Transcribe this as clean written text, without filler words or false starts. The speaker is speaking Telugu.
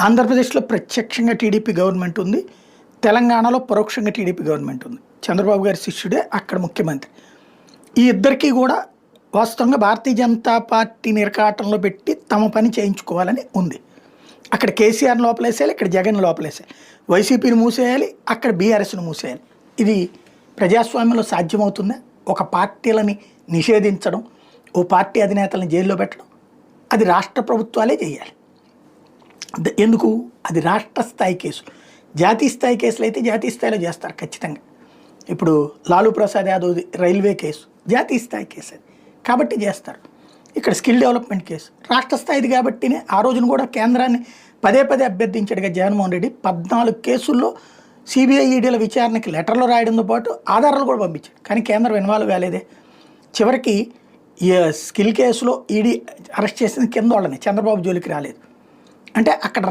ఆంధ్రప్రదేశ్లో ప్రత్యక్షంగా టీడీపీ గవర్నమెంట్ ఉంది. తెలంగాణలో పరోక్షంగా టీడీపీ గవర్నమెంట్ ఉంది. చంద్రబాబు గారి శిష్యుడే అక్కడ ముఖ్యమంత్రి. ఈ ఇద్దరికీ కూడా వాస్తవంగా భారతీయ జనతా పార్టీని ఇరకాటంలో పెట్టి తమ పని చేయించుకోవాలని ఉంది. అక్కడ కేసీఆర్ని లోపలేసేయాలి, ఇక్కడ జగన్ లోపలేసేయాలి. వైసీపీని మూసేయాలి, అక్కడ బీఆర్ఎస్ను మూసేయాలి. ఇది ప్రజాస్వామ్యంలో సాధ్యమవుతుందా? ఒక పార్టీలని నిషేధించడం, ఓ పార్టీ అధినేతలను జైల్లో పెట్టడం, అది రాష్ట్ర ప్రభుత్వాలే చేయాలి. ఎందుకు? అది రాష్ట్ర స్థాయి కేసు. జాతీయ స్థాయి కేసులు అయితే జాతీయ స్థాయిలో చేస్తారు ఖచ్చితంగా. ఇప్పుడు లాలూ ప్రసాద్ యాదవ్ రైల్వే కేసు జాతీయ స్థాయి కేసు అది, కాబట్టి చేస్తారు. ఇక్కడ స్కిల్ డెవలప్మెంట్ కేసు రాష్ట్ర స్థాయిది కాబట్టినే ఆ రోజున కూడా కేంద్రాన్ని పదే పదే అభ్యర్థించాడుగా జగన్మోహన్ రెడ్డి. 14 కేసుల్లో సిబిఐ ఈడీల విచారణకి లెటర్లు రాయడంతో పాటు ఆధారాలు కూడా పంపించాడు, కానీ కేంద్రం ఇన్వాల్వ్ కాలేదే. చివరికి ఈ స్కిల్ కేసులో ఈడీ అరెస్ట్ చేసిన కింద వాళ్ళని, చంద్రబాబు జోలికి రాలేదు. అంటే అక్కడ